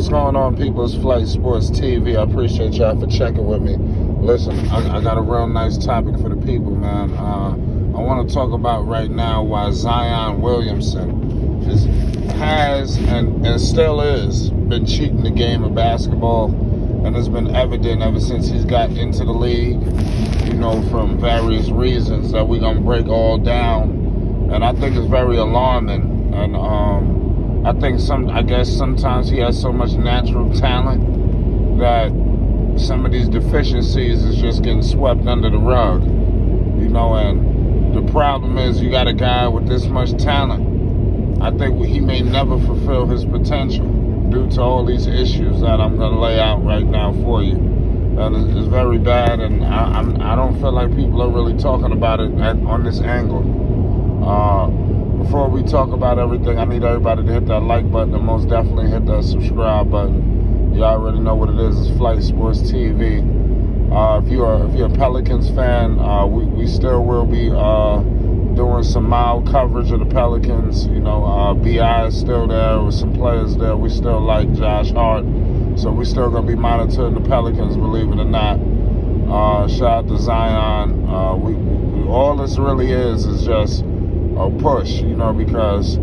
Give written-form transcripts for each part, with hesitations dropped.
What's going on, people? It's Flight Sports TV. I appreciate y'all for checking with me. Listen, I got a real nice topic for the people, man. I want to talk about right now why Zion Williamson has and still is been cheating the game of basketball, and it's been evident ever since he's got into the league, from various reasons that we're going to break all down. And I think it's very alarming. And I think sometimes he has so much natural talent that some of these deficiencies is just getting swept under the rug, and the problem is you got a guy with this much talent. I think he may never fulfill his potential due to all these issues that I'm going to lay out right now for you. That is very bad, and I don't feel like people are really talking about it on this angle. Before we talk about everything, I need everybody to hit that like button and most definitely hit that subscribe button. You already know what it is. It's Flight Sports TV. If you're a Pelicans fan, we still will be doing some mild coverage of the Pelicans. BI is still there with some players there. We still like Josh Hart, so we still gonna be monitoring the Pelicans, believe it or not. Shout out to Zion. All this really is just a push, because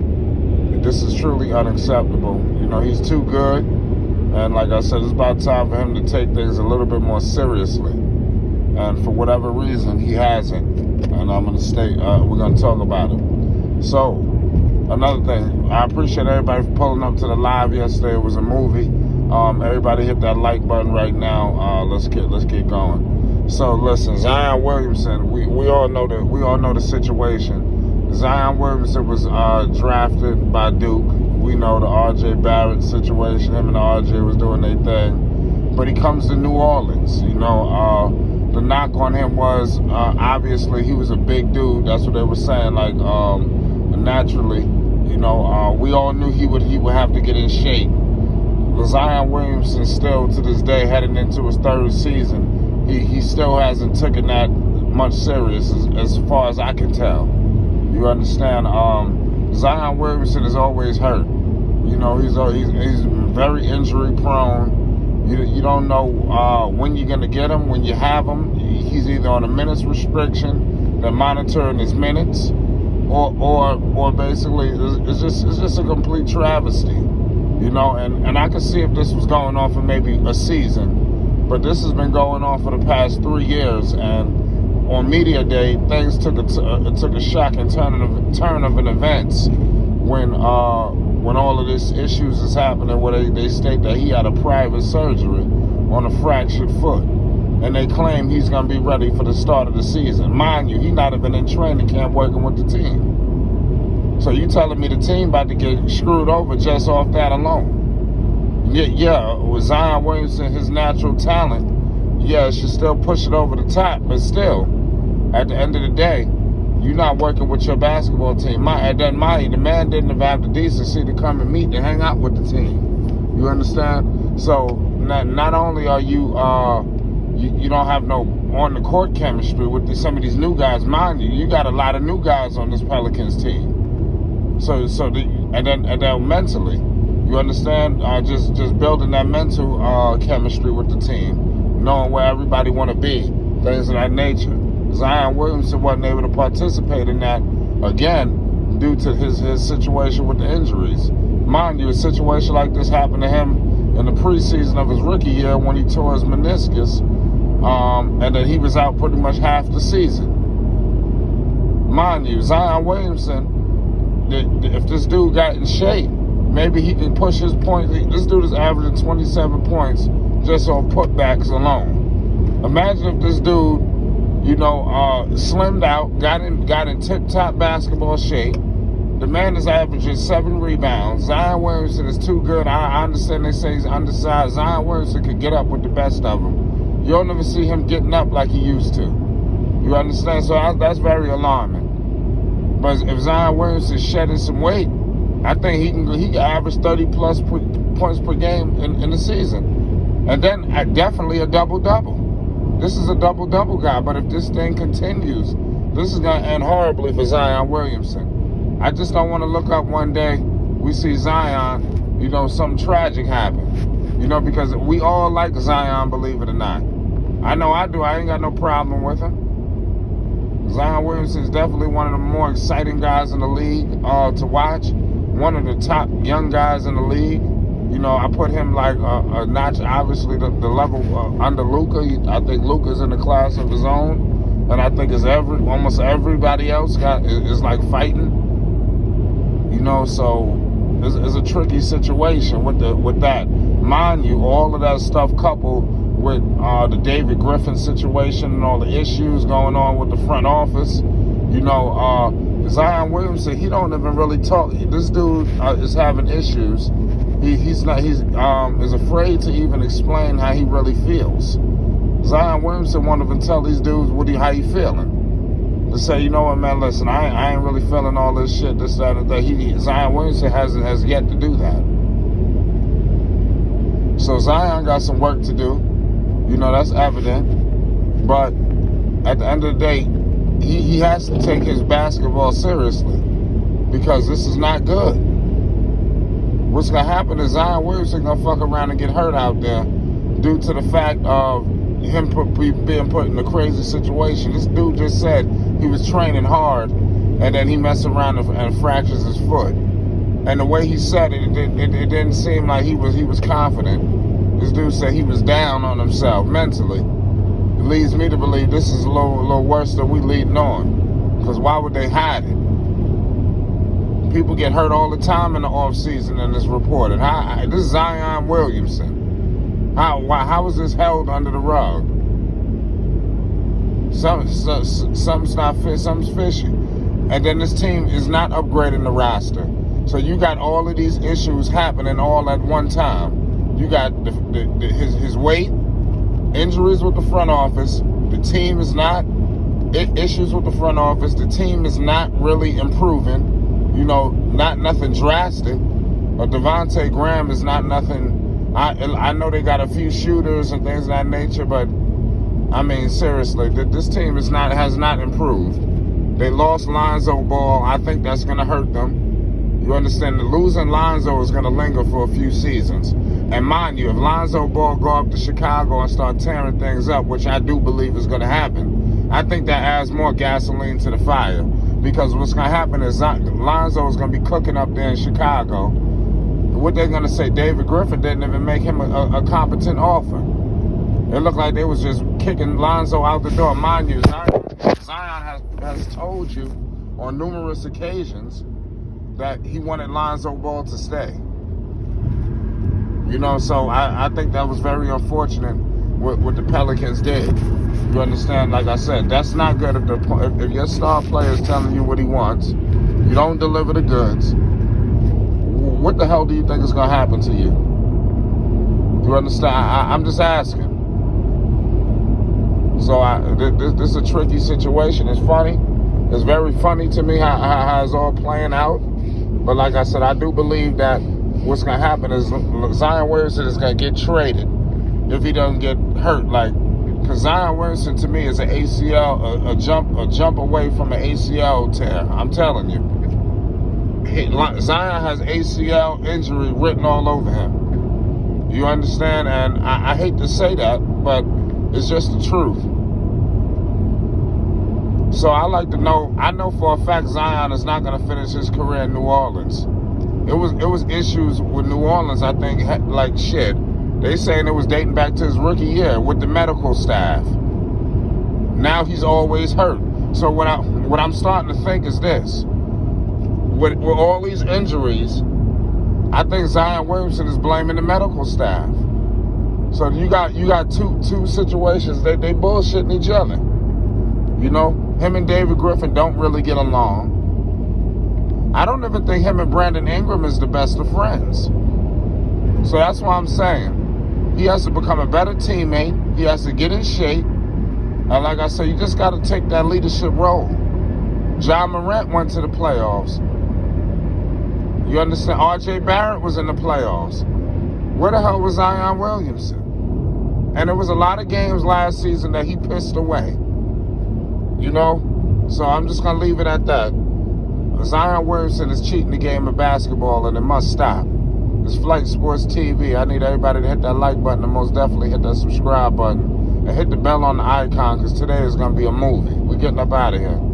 this is truly unacceptable. He's too good, and like I said, it's about time for him to take things a little bit more seriously. And for whatever reason, he hasn't. And I'm gonna we're gonna talk about it. So, another thing, I appreciate everybody for pulling up to the live yesterday. It was a movie. Everybody hit that like button right now. Let's get going. So listen, Zion Williamson. We all know the situation. Zion Williamson was drafted by Duke. We know the R.J. Barrett situation. Him and R.J. was doing their thing. But he comes to New Orleans. The knock on him was, obviously, he was a big dude. That's what they were saying. Like, naturally, we all knew he would have to get in shape. Zion Williamson still, to this day, heading into his third season, he still hasn't taken that much serious as far as I can tell. You understand? Zion Williamson is always hurt. He's very injury prone. You don't know when you're gonna get him. When you have him, he's either on a minutes restriction, they're monitoring his minutes, or basically it's just a complete travesty. And I could see if this was going on for maybe a season, but this has been going on for the past 3 years, and on media day, things took a shocking turn of an events when all of this issues is happening, where they state that he had a private surgery on a fractured foot, and they claim he's going to be ready for the start of the season. Mind you, he's not even in training camp working with the team. So you telling me the team about to get screwed over just off that alone? Yeah, with Zion Williamson, his natural talent, it should still push it over the top, but still, at the end of the day, you're not working with your basketball team. The man didn't even have the decency to come and meet and hang out with the team. You understand? So not only are you don't have no on the court chemistry with some of these new guys. Mind you, you got a lot of new guys on this Pelicans team. And then mentally, you understand? Just building that mental chemistry with the team, knowing where everybody want to be, things of that nature. Zion Williamson wasn't able to participate in that, again, due to his situation with the injuries. Mind you, a situation like this happened to him in the preseason of his rookie year when he tore his meniscus, and then he was out pretty much half the season. Mind you, Zion Williamson, if this dude got in shape, maybe he can push his points. This dude is averaging 27 points just on putbacks alone. Imagine if this dude, slimmed out, got in tip-top basketball shape. The man is averaging 7 rebounds. Zion Williamson is too good. I understand they say he's undersized. Zion Williamson could get up with the best of them. You'll never see him getting up like he used to. You understand? So that's very alarming. But if Zion Williamson shedding some weight, I think he can average 30-plus points per game in the season. And then definitely a double-double. This is a double-double guy, but if this thing continues, this is going to end horribly for Zion Williamson. I just don't want to look up one day, we see Zion, something tragic happen. You know, because we all like Zion, believe it or not. I know I do. I ain't got no problem with him. Zion Williamson is definitely one of the more exciting guys in the league to watch. One of the top young guys in the league. You know, I put him like a notch, obviously, the level under Luka. I think Luka's in a class of his own. And I think almost everybody else is like fighting. You know, so it's a tricky situation with that. Mind you, all of that stuff coupled with the David Griffin situation and all the issues going on with the front office. You know, Zion Williamson, he don't even really talk. This dude is having issues. He's afraid to even explain how he really feels. Zion Williamson won't even tell these dudes how he feeling. To say, you know what, man, listen, I ain't really feeling all this shit, this, that, and that. Zion Williamson has yet to do that. So Zion got some work to do. You know, that's evident. But at the end of the day, he has to take his basketball seriously, because this is not good. What's going to happen is Zion Williamson going to fuck around and get hurt out there due to the fact of him being put in a crazy situation. This dude just said he was training hard, and then he messed around and fractures his foot. And the way he said it didn't seem like he was confident. This dude said he was down on himself mentally. It leads me to believe this is a little worse than we leading on. Because why would they hide it? People get hurt all the time in the off season, and it's reported. This is Zion Williamson. How is this held under the rug? Something's not fit. Something's fishy. And then this team is not upgrading the roster. So you got all of these issues happening all at one time. You got his weight, injuries with the front office. The team is not issues with the front office. The team is not really improving. You know, not nothing drastic. Devontae Graham is not nothing. I know they got a few shooters and things of that nature, but I mean, seriously, this team has not improved. They lost Lonzo Ball. I think that's going to hurt them. You understand? Losing Lonzo is going to linger for a few seasons. And mind you, if Lonzo Ball go up to Chicago and start tearing things up, which I do believe is going to happen, I think that adds more gasoline to the fire. Because what's going to happen is Lonzo is going to be cooking up there in Chicago. What they're going to say, David Griffin didn't even make him a competent offer. It looked like they was just kicking Lonzo out the door. Mind you, Zion has told you on numerous occasions that he wanted Lonzo Ball to stay. You know, so I think that was very unfortunate what the Pelicans did. You understand? Like I said, that's not good if your star player is telling you what he wants, you don't deliver the goods. What the hell do you think is going to happen to you? You understand? I'm just asking. So this is a tricky situation. It's funny. It's very funny to me how it's all playing out. But like I said, I do believe that what's going to happen is Zion Williamson is going to get traded if he doesn't get hurt. Because Zion Williamson to me is an ACL, a jump away from an ACL tear. I'm telling you. Zion has ACL injury written all over him. You understand? And I hate to say that, but it's just the truth. So I like to know, I know for a fact Zion is not going to finish his career in New Orleans. It was issues with New Orleans, I think, like shit. They saying it was dating back to his rookie year with the medical staff. Now he's always hurt. So what I'm starting to think is this. With all these injuries, I think Zion Williamson is blaming the medical staff. So you got two situations. They bullshitting each other. You know, him and David Griffin don't really get along. I don't even think him and Brandon Ingram is the best of friends. So that's why I'm saying he has to become a better teammate. He has to get in shape. And like I said, you just got to take that leadership role. John Morant went to the playoffs. You understand? R.J. Barrett was in the playoffs. Where the hell was Zion Williamson? And there was a lot of games last season that he pissed away. You know? So I'm just going to leave it at that. Zion Williamson is cheating the game of basketball, and it must stop. It's Flight Sports TV. I need everybody to hit that like button and most definitely hit that subscribe button. And hit the bell on the icon because today is going to be a movie. We're getting up out of here.